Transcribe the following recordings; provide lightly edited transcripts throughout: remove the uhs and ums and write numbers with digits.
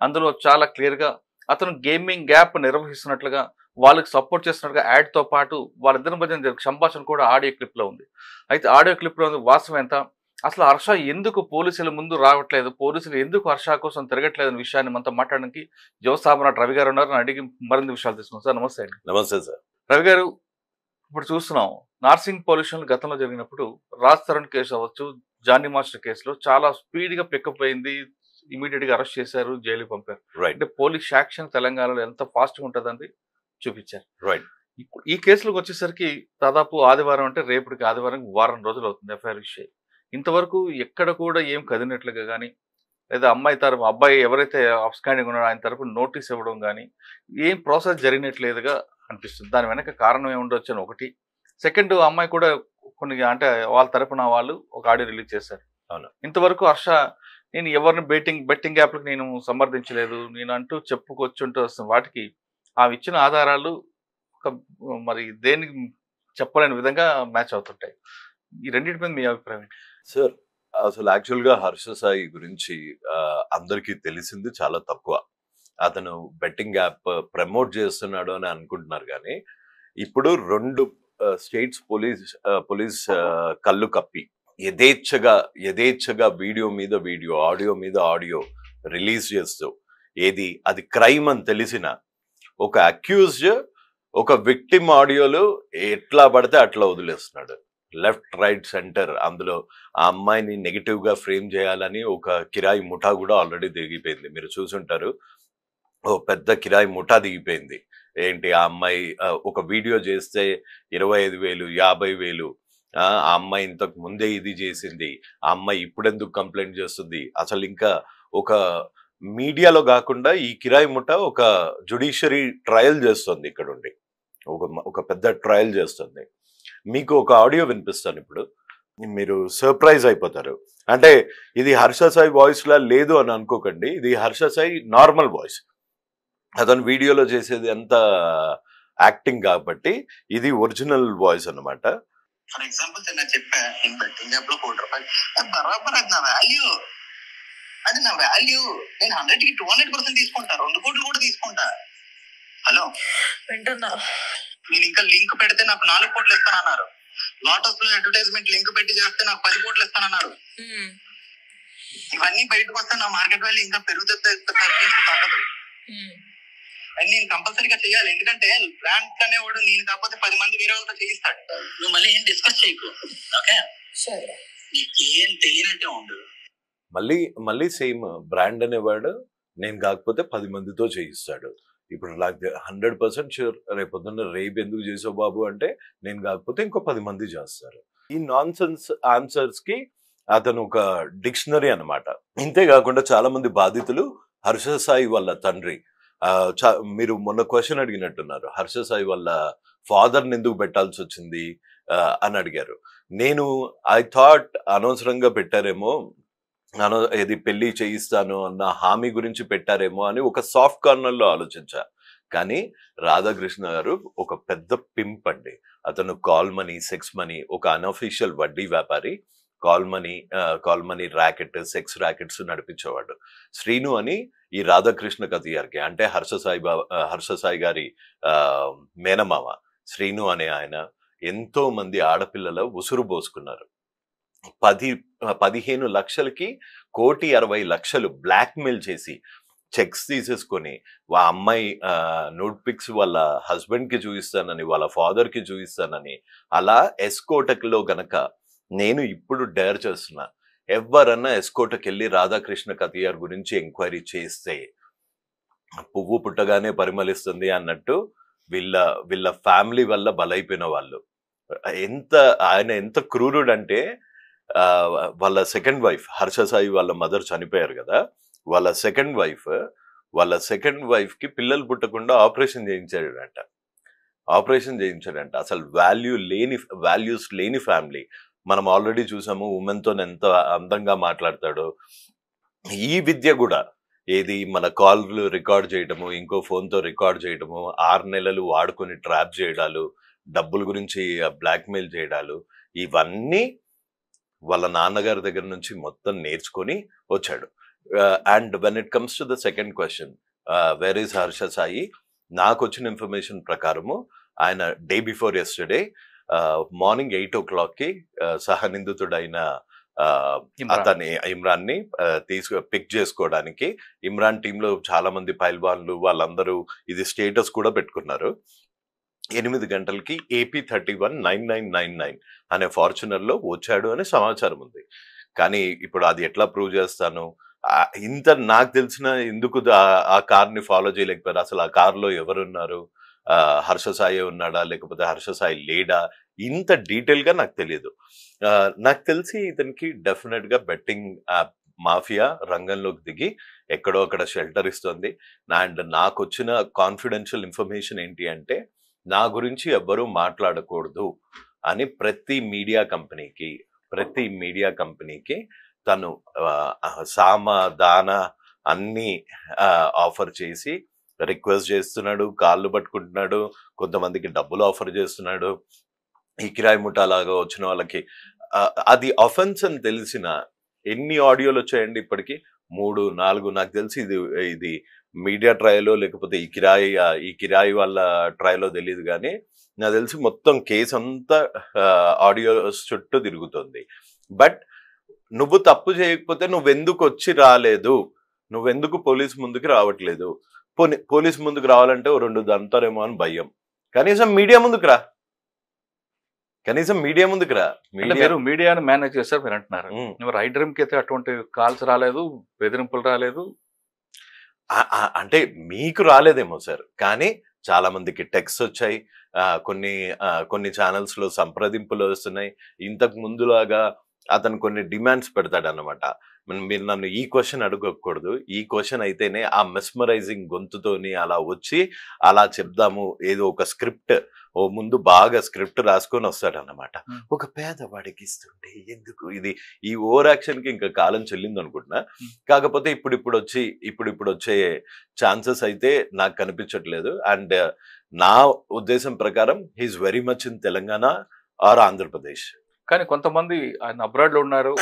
అందులో చాలా క్లియర్‌గా అతను గేమింగ్ యాప్ నిర్వహిస్తున్నట్లుగా, వాళ్ళకి సపోర్ట్ చేస్తున్నట్టుగా యాడ్‌తో పాటు వాళ్ళిద్దరి మధ్య జరిగిన సంభాషణ కూడా ఆడియో క్లిప్‌లో ఉంది. అయితే ఆడియో క్లిప్‌లో ఉంది వాస్తవం ఎంత? అసలు హర్ష ఎందుకు పోలీసుల ముందు రావట్లేదు? పోలీసులు ఎందుకు హర్ష కోసం తిరగట్లేదనే విషయాన్ని మనతో మాట్లాడడానికి యువ సామ్రాట్ రవి గారు ఉన్నారు. అడిగి మరిన్ని విషయాలు తెలుసుకుందాం. సార్ నమస్తే అండి. నమస్తే సార్. రవి గారు, ఇప్పుడు చూస్తున్నాం నార్సింగ్ పొల్యూషన్ గతంలో జరిగినప్పుడు రాజ్ తరుణ్ కేసు అవ్వచ్చు, జానీ మాస్టర్ కేసులో చాలా స్పీడ్‌గా పికప్ అయింది. ఇమ్మీడియేట్‌గా అరెస్ట్ చేశారు, జైలుకి పంపారు. రైట్. అంటే పోలీస్ యాక్షన్ తెలంగాణలో ఎంత ఫాస్ట్‌గా ఉంటదని చూపించారు. రైట్. ఇప్పుడు ఈ కేసులోకి వచ్చేసరికి దాదాపు ఆదివారం అంటే రేపటికి ఆదివారం వారం రోజులు అవుతుంది ఎఫ్ఐఆర్ ఇష్యూ. ఇంతవరకు ఎక్కడ కూడా ఏం కదిలినట్లుగా గానీ, లేదా అబ్బాయి ఎవరైతే అబ్స్కాండింగ్ ఉన్నాడో ఆయన తరపున నోటీస్ ఇవ్వడం గానీ, ఏం ప్రాసెస్ జరిగినట్లేదుగా అనిపిస్తుంది. దాని వెనక కారణం ఏముండొచ్చు అని ఒకటి. సెకండ్, అమ్మాయి కూడా కొన్ని అంటే వాళ్ళ తరపున వాళ్ళు ఒక ఆడియో రిలీజ్ చేశారు. అవును. ఇంతవరకు హర్ష నేను ఎవరిని బెట్టింగ్ యాప్‌లకు నేను సమర్థించలేదు. నేను అంటూ చెప్పుకొచ్చుంటూ వస్తున్న వాటికి ఆమె ఇచ్చిన ఆధారాలు ఒక మరి దేనికి చెప్పలేని విధంగా మ్యాచ్ అవుతుంటాయి. ఈ రెండిటి మీద మీ అభిప్రాయం ఏంటి? సార్, అసలు యాక్చువల్‌గా హర్ష సాయి గురించి అందరికీ తెలిసింది చాలా తక్కువ. అతను బెట్టింగ్ యాప్ ప్రమోట్ చేస్తున్నాడు అని అనుకుంటున్నారు కానీ, ఇప్పుడు 2 స్టేట్స్ పోలీస్ కళ్ళు కప్పి యథేచ్ఛగా వీడియో మీద వీడియో, ఆడియో మీద ఆడియో రిలీజ్ చేస్తూ అది క్రైమ్ అని తెలిసిన ఒక అక్యూజ్డ్ ఒక విక్టిమ్ ఆడియోలు ఎట్లా పడితే అట్లా వదిలేస్తున్నాడు. లెఫ్ట్ రైట్ సెంటర్ అందులో ఆ అమ్మాయిని నెగిటివ్ గా ఫ్రేమ్ చేయాలని ఒక కిరాయి ముఠా కూడా ఆల్రెడీ దిగిపోయింది. మీరు చూసుంటారు, ఓ పెద్ద కిరాయి ముఠా దిగిపోయింది. ఏంటి, ఆ అమ్మాయి ఒక వీడియో చేస్తే 25,000 50,000, ఆ అమ్మాయి ఇంతకు ముందే ఇది చేసింది, ఆ అమ్మాయి ఇప్పుడెందుకు కంప్లైంట్ చేస్తుంది, అసలు ఇంకా ఒక మీడియాలో కాకుండా ఈ కిరాయి ముఠా ఒక జ్యుడిషియరీ ట్రయల్ చేస్తుంది. ఇక్కడ ఉండి ఒక పెద్ద ట్రయల్ చేస్తుంది. మీకు ఒక ఆడియో వినిపిస్తాను ఇప్పుడు, మీరు సర్ప్రైజ్ అయిపోతారు. అంటే ఇది హర్ష సాయి వాయిస్ లా లేదు అని అనుకోకండి, ఇది హర్ష సాయి నార్మల్ వాయిస్. అతను వీడియోలో చేసేది అంత యాక్టింగ్ కాబట్టి ఇది ఒరిజినల్ వాయిస్ అన్నమాట. ఫర్ ఎగ్జాంపుల్ నేను చెప్పా, నేను బెట్టింగ్ యాప్ లో ₹1 బరాబర్ అది నా వాల్యూ, నేను 100కి 200% తీసుకుంటా, 2 కోట్లు కూడా తీసుకుంటా. హలో వింటున్నా. నేను ఇంకా లింక్ పెడితే నాకు 4 కోట్లు ఇస్తానన్నారు. లోటస్ లో అడ్వర్టైజ్మెంట్ లింక్ పెట్టి చేస్తే నాకు 10 కోట్లు ఇస్తానన్నారు. ఇవన్నీ బయటకు వస్తే నా మార్కెట్ వాల్యూ ఇంకా పెరుగుతుంది, తగ్గదు. అని నేను కంపల్సరీగా చేయాలి. ఎందుకంటే బ్రాండ్ అనేవాడు నేను కాకపోతే 10 మంది వేరే వాళ్ళతో చేయిస్తాడు. నువ్వు మళ్ళీ ఏం డిస్కస్ చేయకు, ఓకే? నీకేం తెలియనట్టే ఉండు. మళ్ళీ సేమ్ బ్రాండ్ అనేవాడు నేను కాకపోతే 10 మందితో చేయిస్తాడు. ఇప్పుడు నాకు 100% షూర్ రేపొద్దున్న రేపు ఎందుకు చేసావు బాబు అంటే నేను కాకపోతే ఇంకో 10 మంది చేస్తారు. ఈ నాన్ సెన్స్ ఆన్సర్స్ కి అతను ఒక డిక్షనరీ అన్నమాట. ఇంతే కాకుండా చాలా మంది బాధితులు హర్ష సాయి వాళ్ళ తండ్రి, మీరు మొన్న క్వశ్చన్ అడిగినట్టున్నారు, హర్ష సాయి వాళ్ళ ఫాదర్ని ఎందుకు పెట్టాల్సి వచ్చింది అని అడిగారు. నేను ఐ థాట్ అనవసరంగా పెట్టారేమో, ఇది పెళ్లి చేయిస్తాను అన్న హామీ గురించి పెట్టారేమో అని ఒక సాఫ్ట్ కార్నర్ లో ఆలోచించా. కానీ రాధాకృష్ణ గారు ఒక పెద్ద పింప్ అండి. అతను కాల్ మనీ, సెక్స్ మనీ, ఒక అన్అఫీషియల్ వడ్డీ వ్యాపారి. Call money racket, sex rackets నడిపించేవాడు. శ్రీను అని ఈ రాధాకృష్ణ కతియార్కి అంటే హర్ష సాయి గారి మేనమామ శ్రీను అనే ఆయన ఎంతో మంది ఆడపిల్లల ఉసురు పోసుకున్నారు. 15 లక్షలకి 1,60,00,000 బ్లాక్ మెయిల్ చేసి చెక్స్ తీసేసుకొని ఆ అమ్మాయి నోట్ పిక్స్ వాళ్ళ హస్బెండ్ కి చూపిస్తానని, వాళ్ళ ఫాదర్ కి చూపిస్తానని, అలా ఎస్కోటక్లో గనక నేను ఇప్పుడు డేర్ చేస్తున్నా, ఎవరన్నా ఎస్కోటకి వెళ్ళి రాధాకృష్ణ కతియార్ గురించి ఎంక్వైరీ చేస్తే పువ్వు పుట్టగానే పరిమళిస్తుంది అన్నట్టు వీళ్ళ ఫ్యామిలీ వల్ల బలైపోయిన వాళ్ళు. ఆయన ఎంత క్రూరుడు అంటే, వాళ్ళ సెకండ్ వైఫ్ హర్ష సాయి వాళ్ళ మదర్ చనిపోయారు కదా, వాళ్ళ సెకండ్ వైఫ్ కి పిల్లలు పుట్టకుండా ఆపరేషన్ చేయించాడంట. అసలు వాల్యూస్ లేని ఫ్యామిలీ. మనం ఆల్రెడీ చూసాము ఉమెన్ తో ఎంత అందంగా మాట్లాడతాడో. ఈ విద్య కూడా ఏది మన కాల్లు రికార్డ్ చేయడము, ఇంకో ఫోన్ తో రికార్డ్ చేయడము, 6 నెలలు వాడుకొని ట్రాప్ చేయడాలు, డబ్బుల గురించి బ్లాక్మెయిల్ చేయడాలు, ఇవన్నీ వాళ్ళ నాన్నగారి దగ్గర నుంచి మొత్తం నేర్చుకొని వచ్చాడు. And when it comes to the second question, where is Harsha Sai, నాకు వచ్చిన ఇన్ఫర్మేషన్ ప్రకారము ఆయన day before yesterday morning 8 o'clock సహనిందితుడైన అతని ఇమ్రాన్ ని పిక్ చేసుకోవడానికి, ఇమ్రాన్ టీంలో చాలా మంది పైల్వాన్లు వాళ్ళందరూ ఇది స్టేటస్ కూడా పెట్టుకున్నారు. 8 గంటలకి AP 319999 అనే ఫార్చునర్ లో వచ్చాడు అనే సమాచారం ఉంది. కానీ ఇప్పుడు అది ఎట్లా ప్రూవ్ చేస్తాను, ఇంత నాకు తెలిసిన ఎందుకు ఆ కార్ ని ఫాలో చేయలేకపోయారు, అసలు ఆ కార్ లో ఎవరున్నారు, హర్ష సాయి ఉన్నాడా లేకపోతే హర్ష సాయి లేడా, ఇంత డీటెయిల్ గా నాకు తెలియదు. నాకు తెలిసి ఇతనికి డెఫినెట్ గా బెట్టింగ్ యాప్ మాఫియా రంగంలోకి దిగి ఎక్కడో అక్కడ షెల్టర్ ఇస్తుంది. అండ్ నాకు వచ్చిన కాన్ఫిడెన్షియల్ ఇన్ఫర్మేషన్ ఏంటి అంటే, నా గురించి ఎవ్వరూ మాట్లాడకూడదు అని ప్రతి మీడియా కంపెనీకి తను సామ దాన అన్ని ఆఫర్ చేసి రిక్వెస్ట్ చేస్తున్నాడు, కాళ్ళు పట్టుకుంటున్నాడు, కొంతమందికి డబ్బులు ఆఫర్ చేస్తున్నాడు. ఈ కిరాయి ముఠాలాగా వచ్చిన వాళ్ళకి అది అఫెన్స్ అని తెలిసిన ఎన్ని ఆడియోలు వచ్చాయండి ఇప్పటికి, 3, 4 నాకు తెలిసి ఇది మీడియా ట్రయలో లేకపోతే ఈ కిరాయి వాళ్ళ ట్రయలో తెలియదు, కానీ నాకు తెలిసి మొత్తం కేసు అంతా ఆడియోస్ చుట్టూ తిరుగుతుంది. బట్ నువ్వు తప్పు చేయకపోతే నువ్వెందుకు వచ్చి రాలేదు, నువ్వెందుకు పోలీస్ ముందుకు రావట్లేదు, పోలీస్ ముందుకు రావాలంటే 2 దంతారేమో అని భయం, కనీసం మీడియా ముందుకు రా. మీరు మీడియాను మేనేజ్ చేస్తారు మీరు అంటున్నారు. రైడర్ కి అయితే అటువంటి కాల్స్ రాలేదు, బెదిరింపులు రాలేదు. అంటే మీకు రాలేదేమో సార్, కానీ చాలా మందికి టెక్స్ట్ వచ్చాయి, కొన్ని ఛానల్స్ లో సంప్రదింపులు వస్తున్నాయి. ఇంతకు ముందులాగా అతను కొన్ని డిమాండ్స్ పెడతాడన్నమాట. మీరు నన్ను ఈ క్వశ్చన్ అడగకూడదు, ఈ క్వశ్చన్ అయితేనే ఆ మెస్మరైజింగ్ గొంతుతోని అలా వచ్చి అలా చెప్దాము, ఏదో ఒక స్క్రిప్ట్ ముందు బాగా స్క్రిప్ట్ రాసుకొని వస్తాడన్నమాట. ఒక పేదవాడికి ఇస్తుంటే ఎందుకు ఈ ఓవర్ యాక్షన్ కి ఇంకా కాలం చెల్లింది అనుకుంటున్నా. కాకపోతే ఇప్పుడు వచ్చే ఛాన్సెస్ అయితే నాకు కనిపించట్లేదు. అండ్ నా ఉద్దేశం ప్రకారం he is very much in Telangana or Andhra Pradesh. కానీ కొంతమంది ఆయన అబ్రాడ్ లో ఉన్నారు,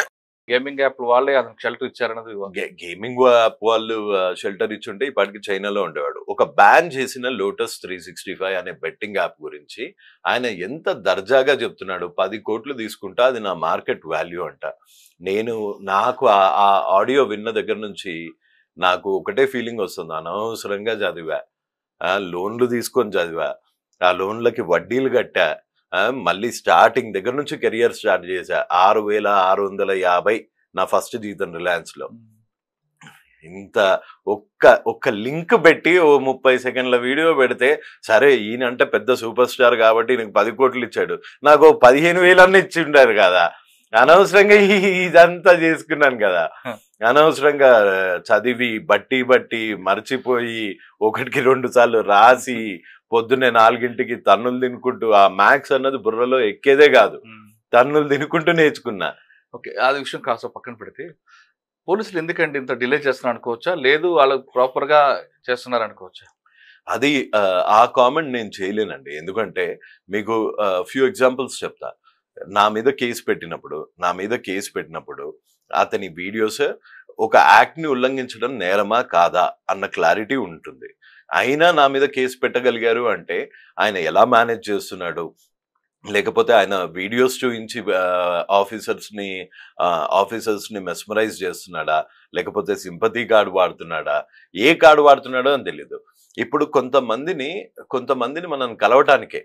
గేమింగ్ యాప్ వాళ్ళే అతనికి షెల్టర్ ఇచ్చారన్నది. గేమింగ్ యాప్ వాళ్ళు షెల్టర్ ఇచ్చుంటే ఇప్పటికి చైనాలో ఉండేవాడు. ఒక బ్యాన్ చేసిన లోటస్ 365 అనే బెట్టింగ్ యాప్ గురించి ఆయన ఎంత దర్జాగా చెప్తున్నాడు, 10 కోట్లు తీసుకుంటా అది నా మార్కెట్ వాల్యూ అంట. నాకు ఆ ఆడియో విన్న దగ్గర నుంచి నాకు ఒకటే ఫీలింగ్ వస్తుంది, అనవసరంగా చదివా, లోన్లు తీసుకొని చదివా, ఆ లోన్లకి వడ్డీలు కట్టా, మళ్ళీ స్టార్టింగ్ దగ్గర నుంచి కెరియర్ స్టార్ట్ చేశా. 6,650 నా ఫస్ట్ జీతం రిలయన్స్ లో. ఇంత ఒక్క లింక్ పెట్టి 30 సెకండ్ల వీడియో పెడితే సరే ఈయనంటే పెద్ద సూపర్ స్టార్ కాబట్టి నీకు 10 కోట్లు ఇచ్చాడు, నాకు 15,000 ఇచ్చి ఉండారు కదా. అనవసరంగా ఇదంతా చేసుకున్నాను కదా, అనవసరంగా చదివి బట్టి మర్చిపోయి 1కి 2 సార్లు రాసి పొద్దున్నే 4ంటికి తన్నులు తినుకుంటూ, ఆ మ్యాథ్స్ అన్నది బుర్రలో ఎక్కేదే కాదు, తన్నులు తినుకుంటూ నేర్చుకున్నా. ఓకే, అది విషయం కాస్త పక్కన పెడితే పోలీసులు ఎందుకండి ఇంత డిలే చేస్తున్నారు అనుకోవచ్చా, లేదు వాళ్ళు ప్రాపర్ గా చేస్తున్నారు అనుకోవచ్చా? అది ఆ కామెంట్ నేను చేయలేనండి. ఎందుకంటే మీకు ఫ్యూ ఎగ్జాంపుల్స్ చెప్తా. నా మీద కేసు పెట్టినప్పుడు అతని వీడియోస్ ఒక యాక్ట్ ని ఉల్లంఘించడం నేరమా కాదా అన్న క్లారిటీ ఉంటుంది. అయినా నా మీద కేసు పెట్టగలిగారు అంటే ఆయన ఎలా మేనేజ్ చేస్తున్నాడు, లేకపోతే ఆయన వీడియోస్ చూపించి ఆఫీసర్స్ ని మెస్మరైజ్ చేస్తున్నాడా, లేకపోతే సింపతి కార్డు వాడుతున్నాడా, ఏ కార్డు వాడుతున్నాడో అని తెలీదు. ఇప్పుడు కొంతమందిని మనం కలవటానికే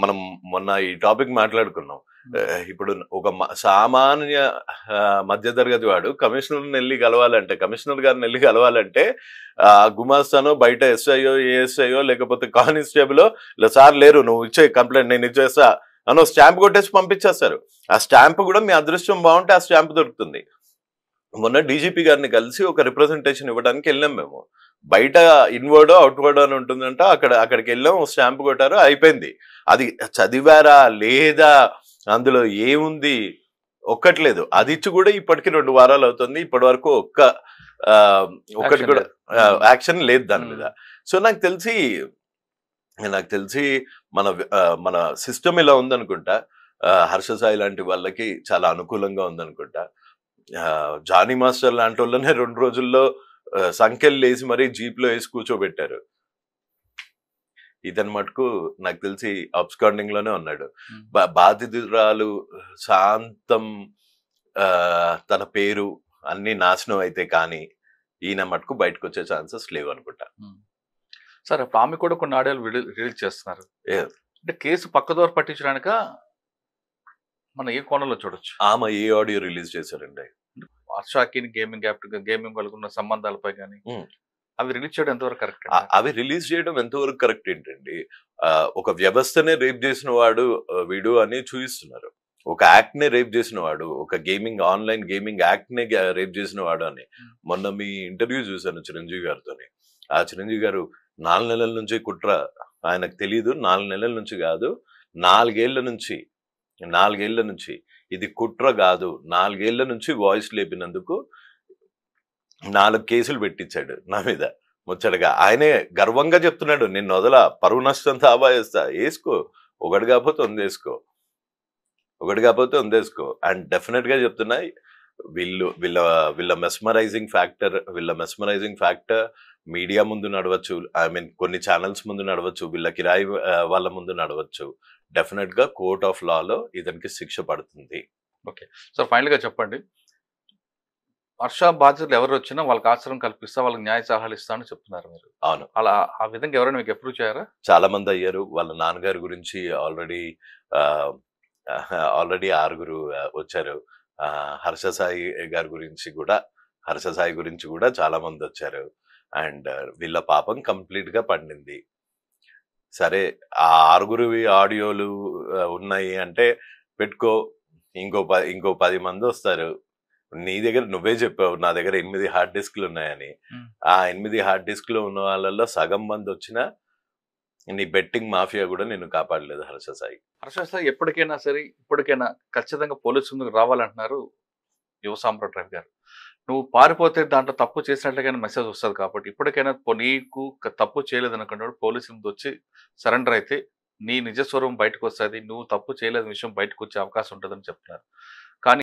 మనం మొన్న ఈ టాపిక్ మాట్లాడుకున్నాం. ఇప్పుడు ఒక సామాన్య మధ్యతరగతి వాడు కమిషనర్ గారిని వెళ్ళి కలవాలంటే గుమాస్తానో బయట ఎస్ఐయో ఏఎస్ఐయో లేకపోతే కానిస్టేబుల్ సార్ లేరు నువ్వు ఇచ్చే కంప్లైంట్ నేను ఇచ్చేస్తా అనో స్టాంప్ కొట్టేసి పంపించేస్తారు. ఆ స్టాంప్ కూడా మీ అదృష్టం బాగుంటే ఆ స్టాంప్ దొరుకుతుంది. మొన్న డీజీపీ గారిని కలిసి ఒక రిప్రజెంటేషన్ ఇవ్వడానికి వెళ్ళాం మేము. బయట ఇన్వర్డ్ అవుట్వర్డ్ అని ఉంటుందంట, అక్కడికి వెళ్ళాం, స్టాంప్ కొట్టారు, అయిపోయింది. అది చదివారా లేదా అందులో ఏముంది ఒక్కట్లేదు. అది ఇచ్చి కూడా ఇప్పటికి 2 వారాలు అవుతుంది, ఇప్పటి వరకు ఒక్కటి కూడా యాక్షన్ లేదు దాని మీద. సో నాకు తెలిసి మన సిస్టమ్ ఇలా ఉందనుకుంటా, హర్ష సాయి లాంటి వాళ్ళకి చాలా అనుకూలంగా ఉందనుకుంటా. జానీ మాస్టర్ లాంటి వాళ్ళనే 2 రోజుల్లో సంఖ్యలు లేసి మరీ జీప్ లో వేసి కూర్చోబెట్టారు. ఇతని మటుకు నాకు తెలిసి అబ్స్కాండింగ్ లోనే ఉన్నాడు. బాధితురాలు శాంతం తన పేరు అన్ని నాశనం అయితే కానీ ఈయన మటుకు బయటకు వచ్చే ఛాన్సెస్ లేవు అనుకుంటా. సార్ ఇప్పుడు ఆమె కూడా కొన్ని ఆడియోలు రిలీజ్ చేస్తున్నారు. అంటే కేసు పక్కదోర పట్టించడానిక మనం ఏ కోణంలో చూడొచ్చు? ఆమె ఏ ఆడియో రిలీజ్ చేశారండి? హర్షాకి గేమింగ్ వాళ్ళకున్న సంబంధాలపై కానీ అవి రిలీజ్ చేయడం ఎంతవరకు కరెక్ట్? అవి రిలీజ్ చేయడం ఎంతవరకు కరెక్ట్ ఏంటండి? ఒక వ్యవస్థనే రేప్ చేసిన వాడు వీడు అని చూపిస్తున్నారు. ఒక యాక్ట్ నే రేప్ చేసిన వాడు, ఒక ఆన్లైన్ గేమింగ్ యాక్ట్ నే రేప్ చేసిన వాడు అని మొన్న మీ ఇంటర్వ్యూ చూశాను చిరంజీవి గారితోని. ఆ చిరంజీవి గారు 4 నెలల నుంచి కుట్ర ఆయనకు తెలీదు, 4 నెలల నుంచి కాదు 4 ఏళ్ల నుంచి ఇది కుట్ర కాదు, 4 ఏళ్ల నుంచి వాయిస్ లేపినందుకు 4 కేసులు పెట్టించాడు నా మీద ముచ్చటగా. ఆయనే గర్వంగా చెప్తున్నాడు, నేను వదలా, పరువు నష్టం తాబా వేస్తా, వేసుకో, ఒకటి కాకపోతే వందేసుకో. అండ్ డెఫినెట్ గా చెప్తున్నా, వీళ్ళ మెస్మరైజింగ్ ఫ్యాక్టర్ మీడియా ముందు నడవచ్చు, ఐ మీన్ కొన్ని ఛానల్స్ ముందు నడవచ్చు, వీళ్ళ కిరాయి వాళ్ళ ముందు నడవచ్చు. డెఫినెట్ గా కోర్ట్ ఆఫ్ లాలో ఇతనికి శిక్ష పడుతుంది. ఓకే సార్, ఫైనల్ గా చెప్పండి, వర్ష బాధితులు ఎవరు వచ్చినా వాళ్ళకి ఆశ్రయం కల్పిస్తా, వాళ్ళకి న్యాయ సలహాలు ఇస్తా అని చెప్తున్నారు మీరు. అవును, అలా ఆ విధంగా ఎవరైనా మీకు అప్రూవ్ చేయారా? చాలా మంది అయ్యారు. వాళ్ళ నాన్నగారి గురించి ఆల్రెడీ 6 వచ్చారు. హర్ష సాయి గురించి కూడా చాలా మంది వచ్చారు. అండ్ వీళ్ళ పాపం కంప్లీట్ గా పండింది. సరే, ఆ 6 ఆడియోలు ఉన్నాయి అంటే పెట్టుకో, ఇంకో 10 మంది వస్తారు. నీ దగ్గర నువ్వే చెప్పావు నా దగ్గర 8 హార్డ్ డిస్క్లు ఉన్నాయని. ఆ 8 హార్డ్ డిస్క్లు ఉన్న వాళ్ళల్లో సగం మంది వచ్చినా నీ బెట్టింగ్ మాఫియా కూడా నేను కాపాడలేదు హర్ష సాయి. ఎప్పటికైనా సరే, ఇప్పటికైనా ఖచ్చితంగా పోలీసు ముందుకు రావాలంటున్నారు యువ సామ్రాట్ రవి గారు. నువ్వు పారిపోతే దాంట్లో తప్పు చేసినట్లుగానే మెసేజ్ వస్తుంది కాబట్టి ఇప్పటికైనా నీకు తప్పు చేయలేదు అనుకున్నాడు పోలీసు ముందు వచ్చి సరెండర్ అయితే నీ నిజస్వరూపం బయటకు వస్తుంది, నువ్వు తప్పు చేయలేని విషయం బయటకు వచ్చే అవకాశం ఉంటుందని చెప్తున్నారు.